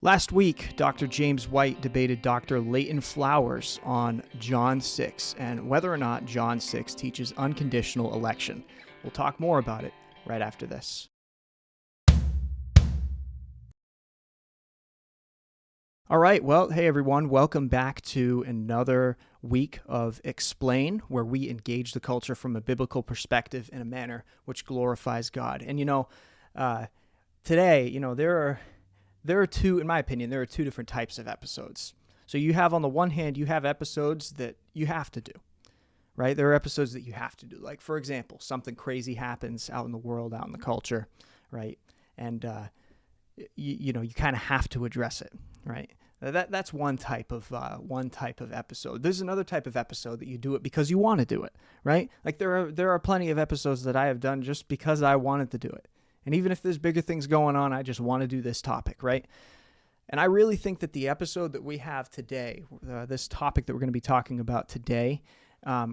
Last week, Dr. James White debated Dr. Leighton Flowers on John 6 and whether or not John 6 teaches unconditional election. We'll talk more about it right after this. All right, well, hey everyone, welcome back to another week of eXplain, where we engage the culture from a biblical perspective in a manner which glorifies God. And today, there are two, in my opinion, there are two different types of episodes. So you have, on the one hand, you have episodes that you have to do, right? There are episodes that you have to do. Like, for example, something crazy happens out in the world, out in the culture, right? And, you kind of have to address it, right? That's one type of episode. There's another type of episode that you do it because you want to do it, right? Like there are plenty of episodes that I have done just because I wanted to do it. And even if there's bigger things going on, I just want to do this topic, right? And I really think that the episode that we have today, this topic that we're going to be talking about today,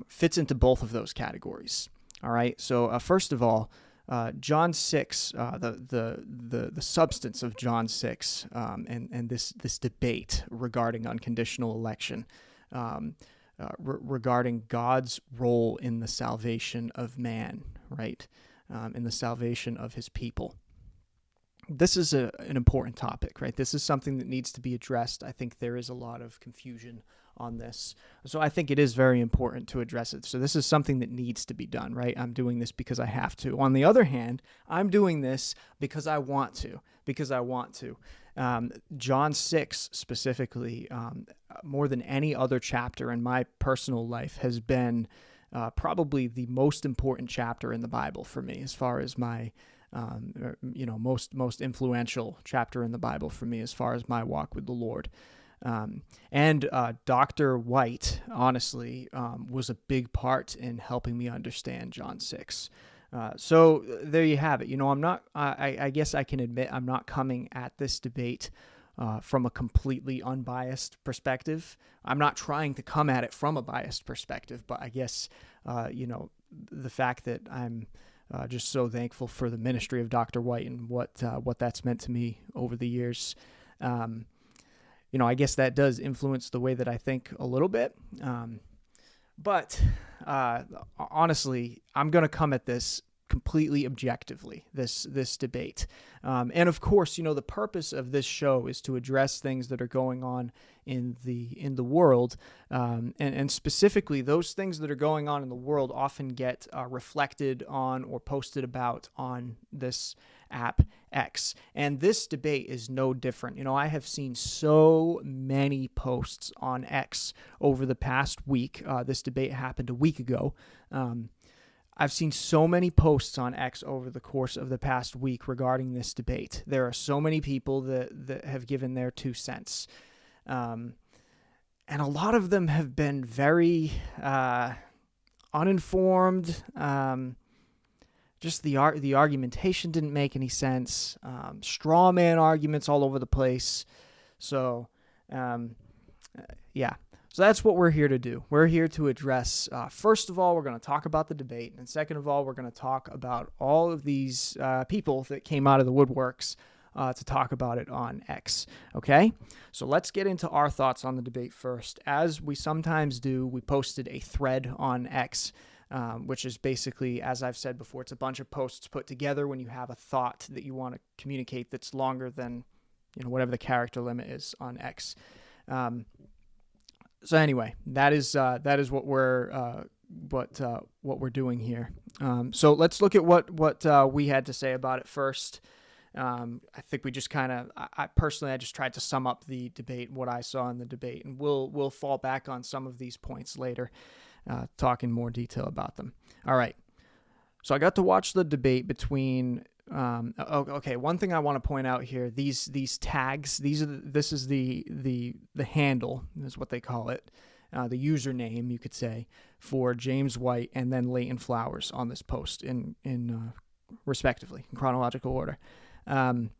fits into both of those categories. All right. So first of all, John 6, the substance of John 6, and this debate regarding unconditional election, regarding God's role in the salvation of man, right? In the salvation of his people. This is an important topic, right? This is something that needs to be addressed. I think there is a lot of confusion on this. So I think it is very important to address it. So this is something that needs to be done, right? I'm doing this because I have to. On the other hand, I'm doing this because I want to, John 6 specifically, more than any other chapter in my personal life, has been probably the most important chapter in the Bible for me, as far as my, most influential chapter in the Bible for me, as far as my walk with the Lord. And Dr. White, honestly, was a big part in helping me understand John 6. So there you have it. I guess I can admit I'm not coming at this debate from a completely unbiased perspective. I'm not trying to come at it from a biased perspective, but I guess, the fact that I'm just so thankful for the ministry of Dr. White and what that's meant to me over the years. I guess that does influence the way that I think a little bit. But honestly, I'm going to come at this completely objectively, this debate. And of course, the purpose of this show is to address things that are going on in the world. And specifically, those things that are going on in the world often get reflected on or posted about on this app X. And this debate is no different. I have seen so many posts on X over the past week. This debate happened a week ago. I've seen so many posts on X over the course of the past week regarding this debate. There are so many people that have given their 2 cents. And a lot of them have been very uninformed. Just the argumentation didn't make any sense. Straw man arguments all over the place. So, yeah. So that's what we're here to do. We're here to address, first of all, we're going to talk about the debate. And second of all, we're going to talk about all of these people that came out of the woodworks to talk about it on X. Okay? So let's get into our thoughts on the debate first. As we sometimes do, we posted a thread on X, which is basically, as I've said before, it's a bunch of posts put together when you have a thought that you want to communicate that's longer than, whatever the character limit is on X. So anyway, that is what we're doing here. So let's look at what we had to say about it first. I think we just I just tried to sum up the debate, what I saw in the debate, and we'll fall back on some of these points later, talk in more detail about them. All right. So I got to watch the debate between. Okay. One thing I want to point out here: these tags. This is the handle is what they call it, the username you could say for James White and then Leighton Flowers on this post in respectively in chronological order. And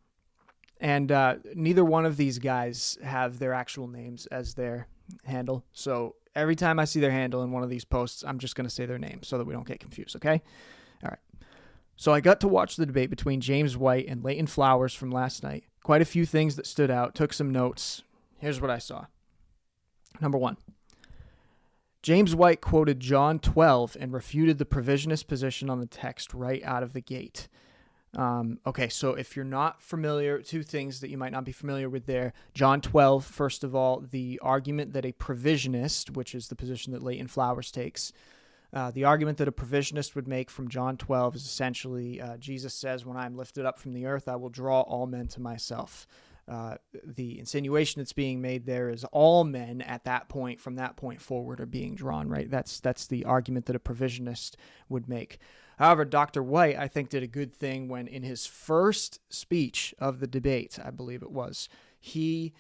neither one of these guys have their actual names as their handle. So every time I see their handle in one of these posts, I'm just going to say their name so that we don't get confused. Okay. All right. So I got to watch the debate between James White and Leighton Flowers from last night. quite a few things that stood out, took some notes. Here's what I saw. Number one, James White quoted John 12 and refuted the provisionist position on the text right out of the gate. Okay, so if you're not familiar, two things that you might not be familiar with there. John 12, first of all, the argument that a provisionist, which is the position that Leighton Flowers takes, the argument that a provisionist would make from John 12 is essentially, Jesus says, when I'm lifted up from the earth, I will draw all men to myself. The insinuation that's being made there is all men at that point, from that point forward, are being drawn, right? That's the argument that a provisionist would make. However, Dr. White, I think, did a good thing when in his first speech of the debate, I believe it was, he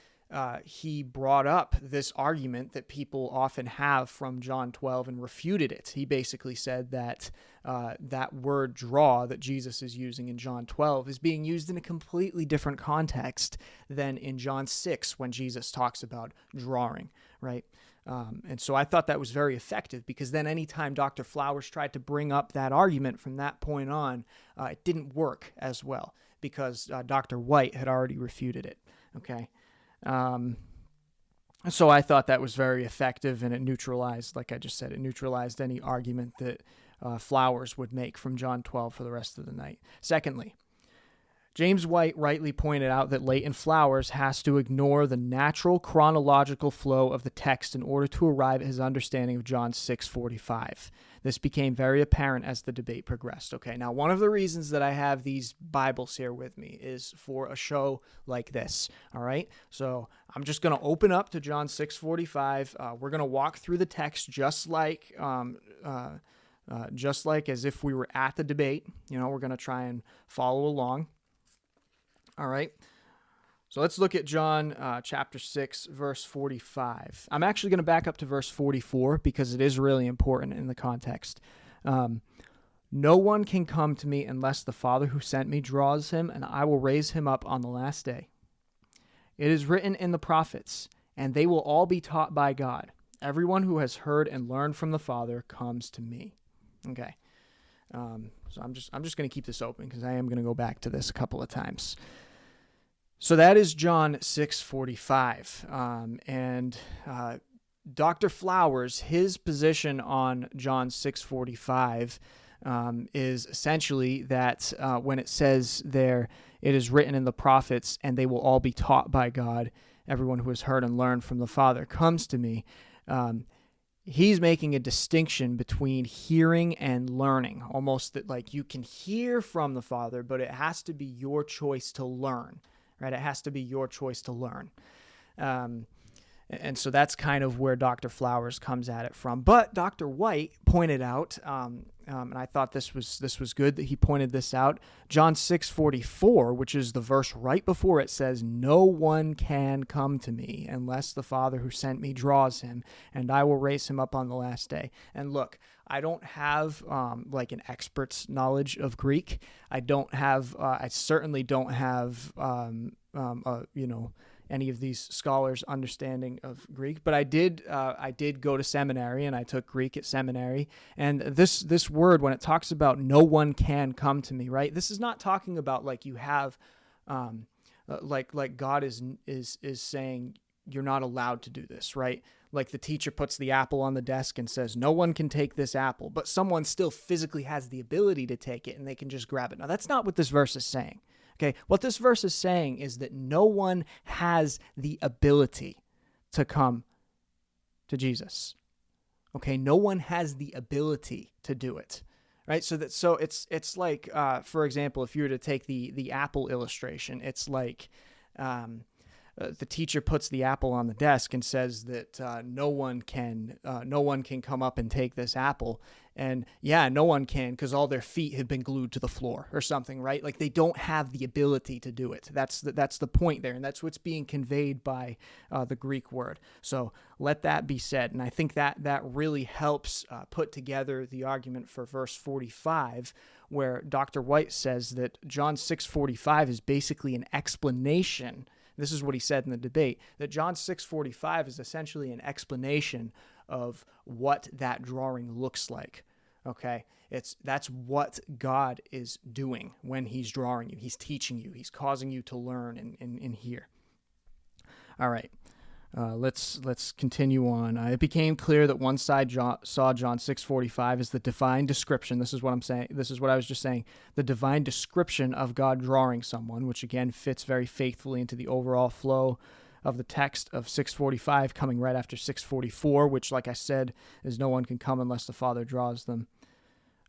brought up this argument that people often have from John 12 and refuted it. He basically said that that word draw that Jesus is using in John 12 is being used in a completely different context than in John 6 when Jesus talks about drawing, right? And so I thought that was very effective, because then anytime Dr. Flowers tried to bring up that argument from that point on, it didn't work as well, because Dr. White had already refuted it, okay? So I thought that was very effective, and it neutralized, like I just said, it neutralized any argument that Flowers would make from John 12 for the rest of the night. Secondly, James White rightly pointed out that Leighton Flowers has to ignore the natural chronological flow of the text in order to arrive at his understanding of John 6:45. This became very apparent as the debate progressed. Okay, now one of the reasons that I have these Bibles here with me is for a show like this, all right? So I'm just going to open up to John 6:45. We're going to walk through the text just like as if we were at the debate. You know, we're going to try and follow along. All right, so let's look at John chapter 6, verse 45. I'm actually going to back up to verse 44 because it is really important in the context. No one can come to me unless the Father who sent me draws him, and I will raise him up on the last day. It is written in the prophets, and they will all be taught by God. Everyone who has heard and learned from the Father comes to me. Okay. So I'm just going to keep this open because I am going to go back to this a couple of times. So that is John 6:45, and Dr. Flowers, his position on John 6:45 is essentially that when it says there, it is written in the prophets, and they will all be taught by God. Everyone who has heard and learned from the Father comes to me. He's making a distinction between hearing and learning, almost that like you can hear from the Father, but it has to be your choice to learn, right? It has to be your choice to learn. And so that's kind of where Dr. Flowers comes at it from. But Dr. White pointed out, and I thought this was good that he pointed this out, John 6:44, which is the verse right before it says, no one can come to me unless the Father who sent me draws him, and I will raise him up on the last day. And look, I don't have like an expert's knowledge of Greek. I certainly don't have, any of these scholars' understanding of Greek, but I did go to seminary, and I took Greek at seminary. And this word, when it talks about no one can come to me, right? This is not talking about like you have, like God is saying you're not allowed to do this, right? Like the teacher puts the apple on the desk and says, no one can take this apple, but someone still physically has the ability to take it and they can just grab it. Now, that's not what this verse is saying. Okay, what this verse is saying is that no one has the ability to come to Jesus. Okay, no one has the ability to do it, right? So it's like, for example, if you were to take the apple illustration, it's like the teacher puts the apple on the desk and says that no one can come up and take this apple. And yeah, no one can because all their feet have been glued to the floor or something, right? Like they don't have the ability to do it. That's the point there, and that's what's being conveyed by the Greek word. So let that be said, and I think that really helps put together the argument for verse 45, where Dr. White says that John 6:45 is basically an explanation. This is what he said in the debate, that John 6:45 is essentially an explanation of what that drawing looks like. Okay, that's what God is doing when he's drawing you. He's teaching you. He's causing you to learn and hear. All right. Let's continue on. It became clear that one side saw John 6:45 as the divine description. This is what I'm saying. This is what I was just saying. The divine description of God drawing someone, which again fits very faithfully into the overall flow of the text of 6:45, coming right after 6:44, which, like I said, is no one can come unless the Father draws them.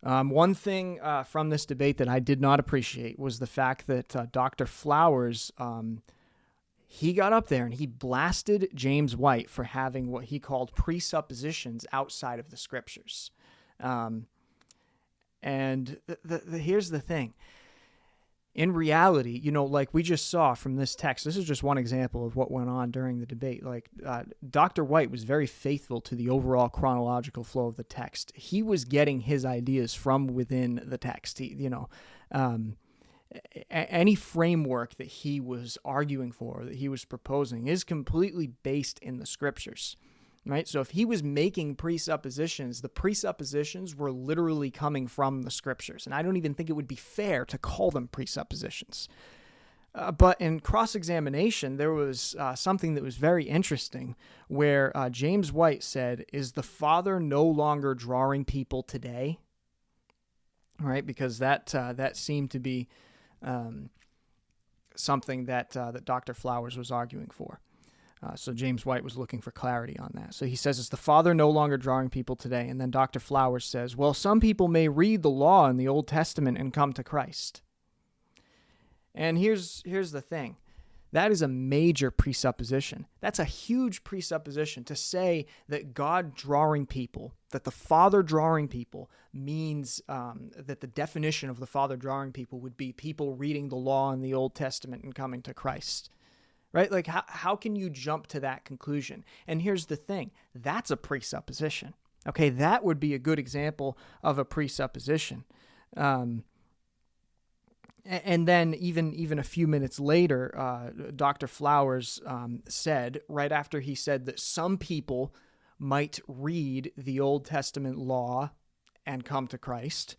One thing from this debate that I did not appreciate was the fact that Dr. Flowers, he got up there and he blasted James White for having what he called presuppositions outside of the scriptures. And here's the thing. In reality, like we just saw from this text, this is just one example of what went on during the debate. Like Dr. White was very faithful to the overall chronological flow of the text. He was getting his ideas from within the text. Any framework that he was arguing for, that he was proposing, is completely based in the scriptures, right? So if he was making presuppositions, the presuppositions were literally coming from the scriptures, and I don't even think it would be fair to call them presuppositions. But in cross-examination, there was something that was very interesting, where James White said, "Is the Father no longer drawing people today?" Right, because that seemed to be something that Dr. Flowers was arguing for. So James White was looking for clarity on that. So he says, is the Father no longer drawing people today? And then Dr. Flowers says, well, some people may read the law in the Old Testament and come to Christ. And here's the thing. That is a major presupposition. That's a huge presupposition to say that God drawing people, that the Father drawing people means that the definition of the Father drawing people would be people reading the law in the Old Testament and coming to Christ, right? Like how can you jump to that conclusion? And here's the thing. That's a presupposition. Okay, that would be a good example of a presupposition. And then even a few minutes later, Dr. Flowers said, right after he said that some people might read the Old Testament law and come to Christ,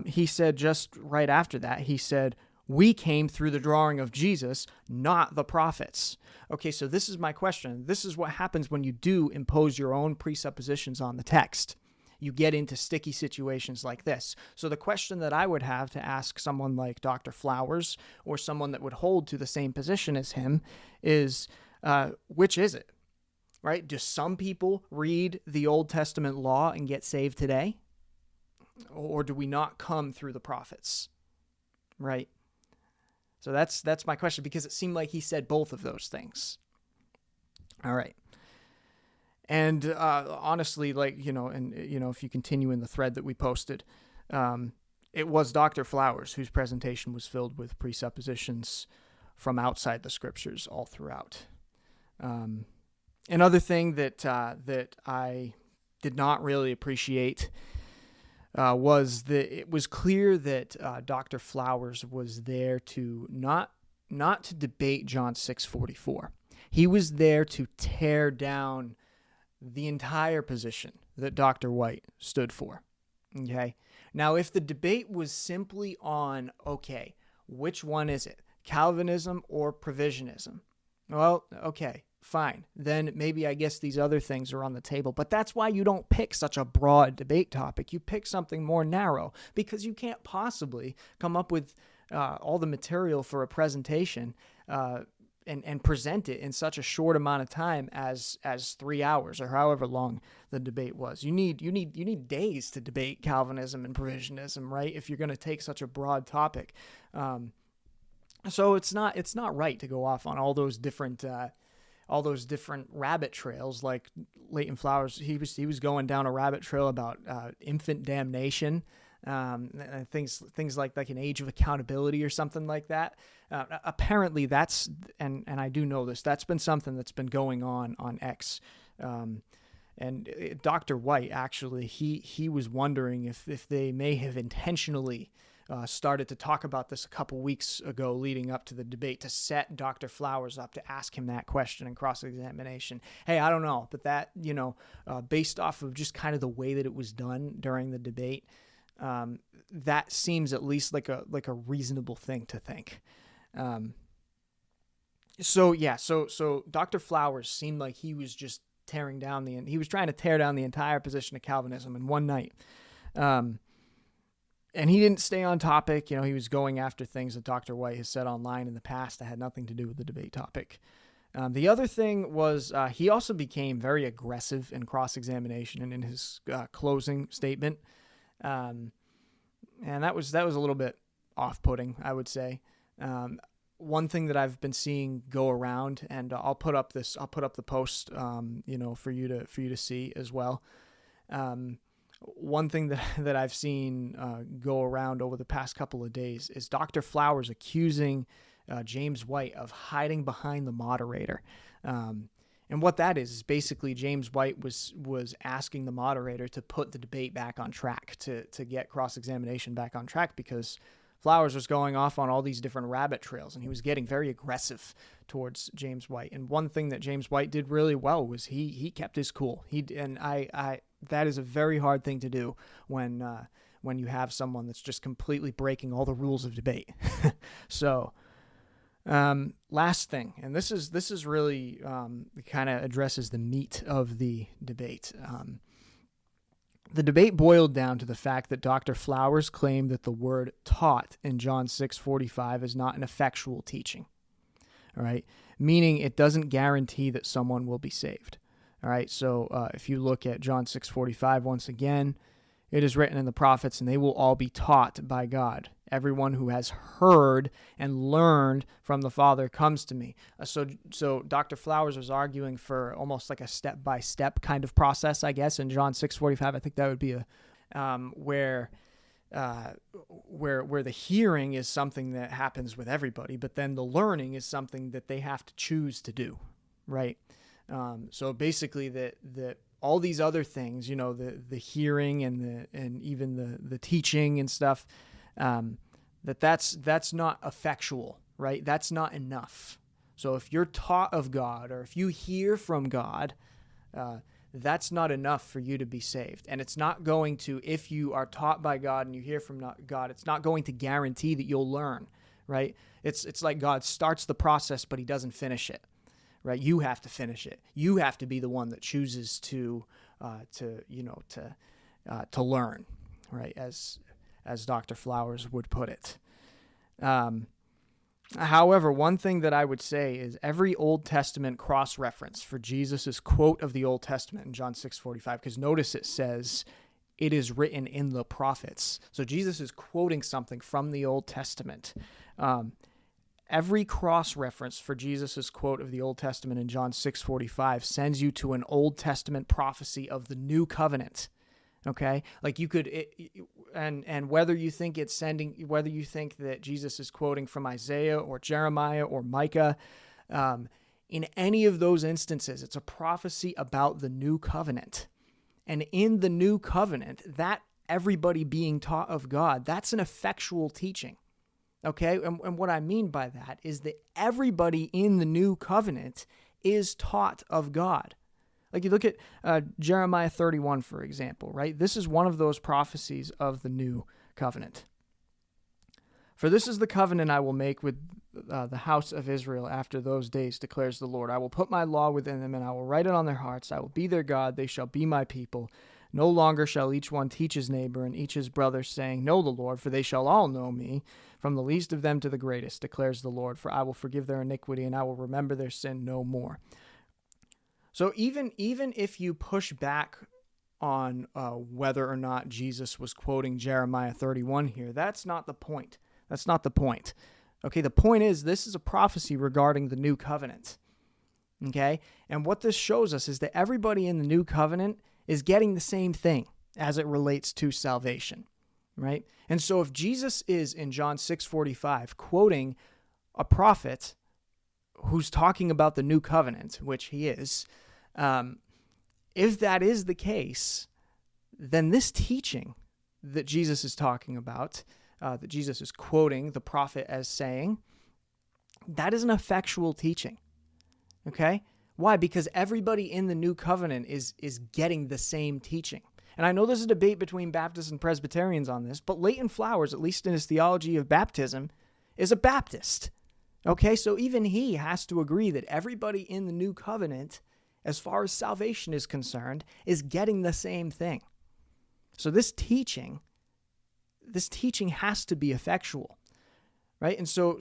he said just right after that, he said, we came through the drawing of Jesus, not the prophets. Okay, so this is my question. This is what happens when you do impose your own presuppositions on the text. You get into sticky situations like this. So the question that I would have to ask someone like Dr. Flowers or someone that would hold to the same position as him is, which is it, right? Do some people read the Old Testament law and get saved today? Or do we not come through the prophets, right? So that's my question, because it seemed like he said both of those things. All right. And honestly, if you continue in the thread that we posted, it was Dr. Flowers whose presentation was filled with presuppositions from outside the scriptures all throughout. Another thing that I did not really appreciate was that it was clear that Dr. Flowers was there to not to debate John 6:44. He was there to tear down the entire position that Dr. White stood for. Okay. Now, if the debate was simply on, okay, which one is it, Calvinism or provisionism? Well, okay, fine. Then maybe I guess these other things are on the table. But that's why you don't pick such a broad debate topic. You pick something more narrow, because you can't possibly come up with all the material for a presentation and present it in such a short amount of time as 3 hours or however long the debate was. You need days to debate Calvinism and provisionism, right? If you're going to take such a broad topic, so it's not right to go off on all those different rabbit trails. Like Leighton Flowers, he was going down a rabbit trail about infant damnation. And things like an age of accountability or something like that. Apparently that's, and I do know this, that's been something that's been going on X. And Dr. White, actually, he was wondering if they may have intentionally started to talk about this a couple weeks ago leading up to the debate to set Dr. Flowers up to ask him that question in cross-examination. Hey, I don't know, but that, based off of just kind of the way that it was done during the debate, that seems at least like a reasonable thing to think. So Dr. Flowers seemed like he was just he was trying to tear down the entire position of Calvinism in one night. And he didn't stay on topic. He was going after things that Dr. White has said online in the past that had nothing to do with the debate topic. The other thing was he also became very aggressive in cross-examination and in his closing statement. And that was a little bit off-putting, I would say. One thing that I've been seeing go around, and I'll put up the post, for you to see as well. One thing that I've seen go around over the past couple of days is Dr. Flowers accusing James White of hiding behind the moderator. And what that is basically James White was asking the moderator to put the debate back on track, to get cross-examination back on track, because Flowers was going off on all these different rabbit trails, and he was getting very aggressive towards James White. And one thing that James White did really well was he kept his cool. That is a very hard thing to do when you have someone that's just completely breaking all the rules of debate. So, last thing, and this is really kind of addresses the meat of the debate. The debate boiled down to the fact that Dr. Flowers claimed that the word taught in John 6:45 is not an effectual teaching. All right, meaning it doesn't guarantee that someone will be saved. All right, so if you look at John 6:45 once again, it is written in the prophets, and they will all be taught by God. Everyone who has heard and learned from the Father comes to me. So Dr. Flowers was arguing for almost like a step-by-step kind of process, I guess, in John 6:45. I think that would be where the hearing is something that happens with everybody, but then the learning is something that they have to choose to do, right? So basically that all these other things, the hearing and even the teaching and stuff, that's not effectual, right? That's not enough. So if you're taught of God, or if you hear from God, that's not enough for you to be saved. And it's not going to, if you are taught by God and you hear from God, it's not going to guarantee that you'll learn, right? It's like God starts the process, but he doesn't finish it, right? You have to finish it. You have to be the one that chooses to learn, right? As Dr. Flowers would put it. However, one thing that I would say is every Old Testament cross-reference for Jesus' quote of the Old Testament in John 6:45, because notice it says, it is written in the prophets. So Jesus is quoting something from the Old Testament. Every cross-reference for Jesus' quote of the Old Testament in John 6:45 sends you to an Old Testament prophecy of the new covenant. Okay, like you could, and whether you think whether you think that Jesus is quoting from Isaiah or Jeremiah or Micah, in any of those instances, it's a prophecy about the new covenant. And in the new covenant, that everybody being taught of God, that's an effectual teaching. Okay, and what I mean by that is that everybody in the new covenant is taught of God. Like you look at Jeremiah 31, for example, right? This is one of those prophecies of the new covenant. For this is the covenant I will make with the house of Israel after those days, declares the Lord. I will put my law within them, and I will write it on their hearts. I will be their God. They shall be my people. No longer shall each one teach his neighbor and each his brother, saying, Know the Lord, for they shall all know me, from the least of them to the greatest, declares the Lord. For I will forgive their iniquity, and I will remember their sin no more. So even if you push back on whether or not Jesus was quoting Jeremiah 31 here, that's not the point. That's not the point. Okay, the point is this is a prophecy regarding the new covenant. Okay, and what this shows us is that everybody in the new covenant is getting the same thing as it relates to salvation, right? And so if Jesus is in John 6:45 quoting a prophet who's talking about the new covenant, which he is, if that is the case, then this teaching that Jesus is talking about, that Jesus is quoting the prophet as saying, that is an effectual teaching. Okay? Why? Because everybody in the new covenant is getting the same teaching. And I know there's a debate between Baptists and Presbyterians on this, but Leighton Flowers, at least in his theology of baptism, is a Baptist. Okay, so even he has to agree that everybody in the new covenant, as far as salvation is concerned, is getting the same thing. So this teaching has to be effectual, right? And so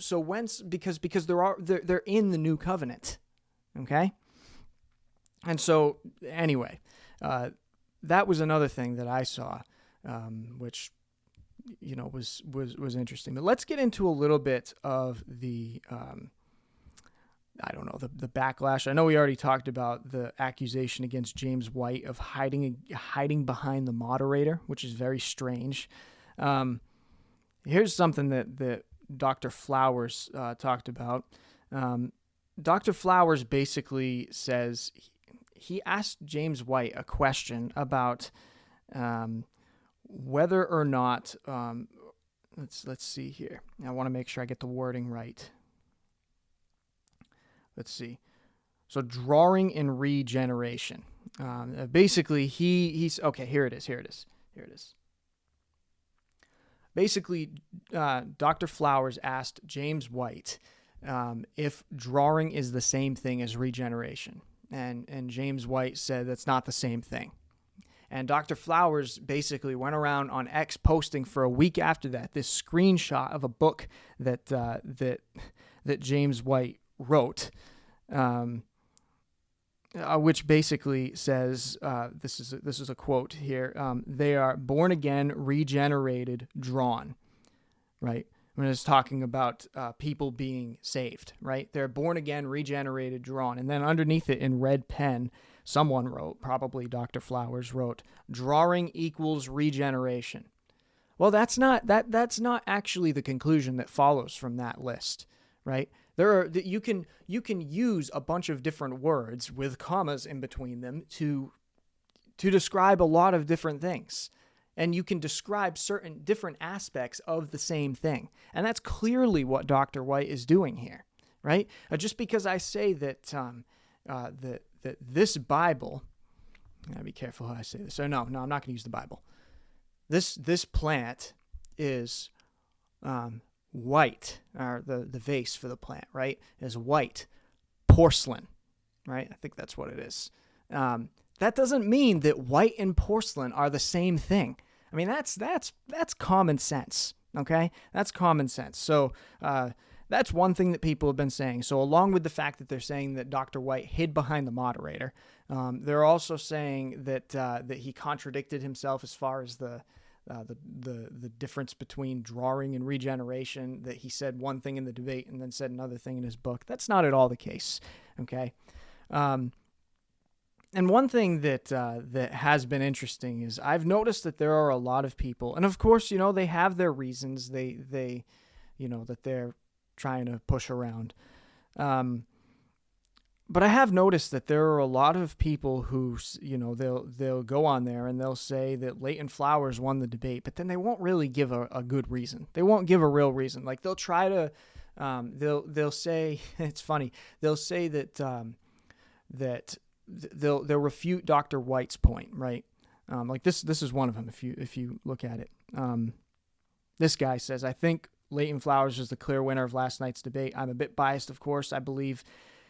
because they're in the new covenant, okay? And so anyway, that was another thing that I saw, which was interesting. But let's get into a little bit of the the backlash. I know we already talked about the accusation against James White of hiding behind the moderator, which is very strange. Here's something that Dr. Flowers talked about. Dr. Flowers basically says he asked James White a question about whether or not let's see here. I want to make sure I get the wording right. Let's see. So drawing and regeneration. Basically, he's okay. Here it is. Basically, Dr. Flowers asked James White if drawing is the same thing as regeneration, and James White said that's not the same thing. And Dr. Flowers basically went around on X posting for a week after that this screenshot of a book that James White wrote, which basically says, this is a quote here, they are born again, regenerated, drawn, right? When it's talking about people being saved, right? They're born again, regenerated, drawn. And then underneath it in red pen, someone wrote, probably Dr. Flowers wrote, drawing equals regeneration. Well, that's not actually the conclusion that follows from that list, right? You can use a bunch of different words with commas in between them to describe a lot of different things. And you can describe certain different aspects of the same thing. And that's clearly what Dr. White is doing here, right? Just because I say that that this Bible, I gotta be careful how I say this. So no, I'm not going to use the Bible. This plant is white, or the vase for the plant, right, is white porcelain, right? I think that's what it is. That doesn't mean that white and porcelain are the same thing. I mean, that's common sense, okay? That's common sense. So that's one thing that people have been saying. So along with the fact that they're saying that Dr. White hid behind the moderator, they're also saying that he contradicted himself as far as the difference between drawing and regeneration, that he said one thing in the debate and then said another thing in his book. That's not at all the case, okay? And one thing that has been interesting is I've noticed that there are a lot of people, and of course, they have their reasons they that they're trying to push around. But I have noticed that there are a lot of people who, they'll go on there and they'll say that Leighton Flowers won the debate, but then they won't really give a good reason. They won't give a real reason. Like they'll try to, they'll say, it's funny. They'll say that they'll refute Dr. White's point, right? Like this is one of them. If you look at it, this guy says, I think Leighton Flowers is the clear winner of last night's debate. I'm a bit biased, of course. I believe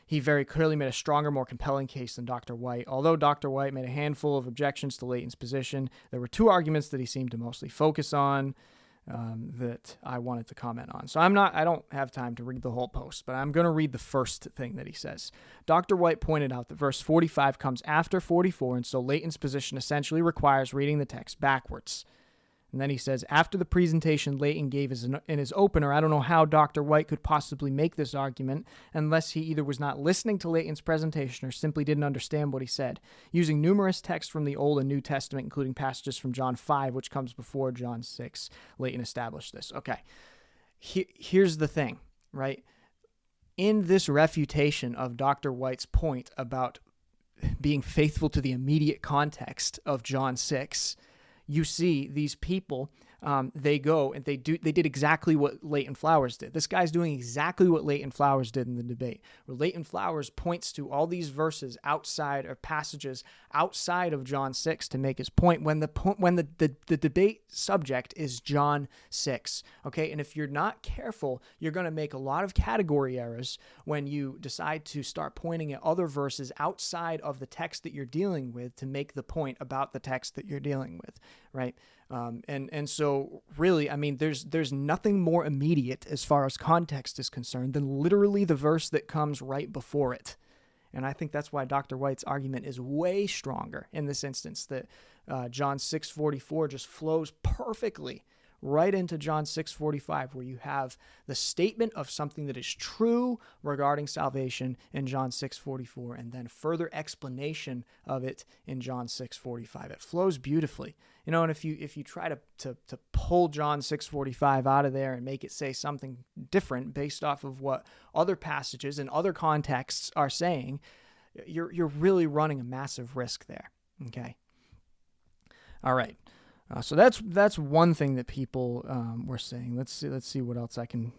he very clearly made a stronger, more compelling case than Dr. White. Although Dr. White made a handful of objections to Leighton's position, there were two arguments that he seemed to mostly focus on that I wanted to comment on. So I don't have time to read the whole post, but I'm going to read the first thing that he says. Dr. White pointed out that verse 45 comes after 44, and so Leighton's position essentially requires reading the text backwards. And then he says, after the presentation Leighton gave in his opener, I don't know how Dr. White could possibly make this argument unless he either was not listening to Leighton's presentation or simply didn't understand what he said. Using numerous texts from the Old and New Testament, including passages from John 5, which comes before John 6, Leighton established this. Okay, here's the thing, right? In this refutation of Dr. White's point about being faithful to the immediate context of John 6, you see these people they go and they did exactly what Leighton Flowers did. This guy's doing exactly what Leighton Flowers did in the debate, where Leighton Flowers points to all these verses outside or passages outside of John 6 to make his point when the debate subject is John 6. Okay, and if you're not careful, you're going to make a lot of category errors when you decide to start pointing at other verses outside of the text that you're dealing with to make the point about the text that you're dealing with, right? And so really, I mean, there's nothing more immediate as far as context is concerned than literally the verse that comes right before it. And I think that's why Dr. White's argument is way stronger in this instance, that John 6:44 just flows perfectly right into John 6:45, where you have the statement of something that is true regarding salvation in John 6:44, and then further explanation of it in John 6:45. It flows beautifully. You know, and if you try to pull John 6:45 out of there and make it say something different based off of what other passages and other contexts are saying, you're really running a massive risk there. Okay. All right. So that's one thing that people were saying. Let's see what else I can.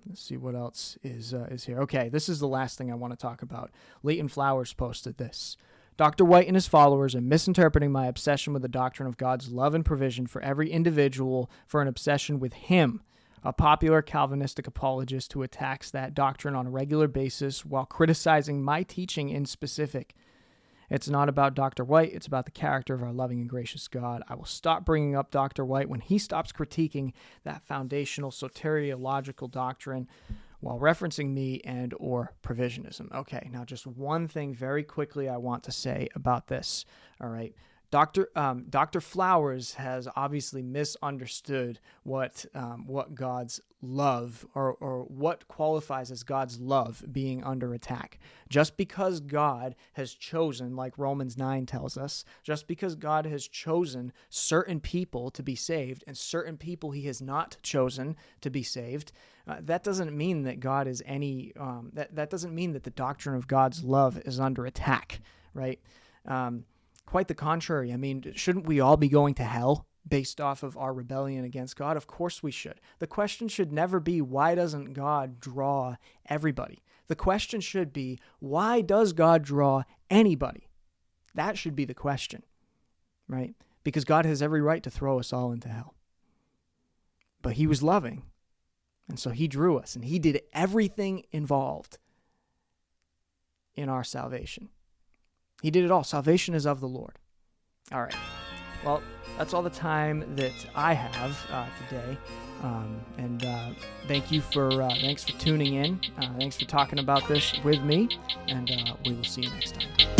Let's see what else is here. Okay, this is the last thing I want to talk about. Leighton Flowers posted this. Dr. White and his followers are misinterpreting my obsession with the doctrine of God's love and provision for every individual for an obsession with Him, a popular Calvinistic apologist who attacks that doctrine on a regular basis while criticizing my teaching in specific. It's not about Dr. White, it's about the character of our loving and gracious God. I will stop bringing up Dr. White when he stops critiquing that foundational soteriological doctrine while referencing me and or provisionism. Okay, now just one thing very quickly I want to say about this, all right? Dr. Flowers has obviously misunderstood what God's love or what qualifies as God's love being under attack. Just because God has chosen, like Romans 9 tells us, just because God has chosen certain people to be saved and certain people He has not chosen to be saved, that doesn't mean that God is any. That doesn't mean that the doctrine of God's love is under attack, right? Quite the contrary. I mean, shouldn't we all be going to hell based off of our rebellion against God? Of course we should. The question should never be, why doesn't God draw everybody? The question should be, why does God draw anybody? That should be the question, right? Because God has every right to throw us all into hell. But He was loving, and so He drew us, and He did everything involved in our salvation. He did it all. Salvation is of the Lord. All right. Well, that's all the time that I have today. Thanks for tuning in. Thanks for talking about this with me, and we will see you next time.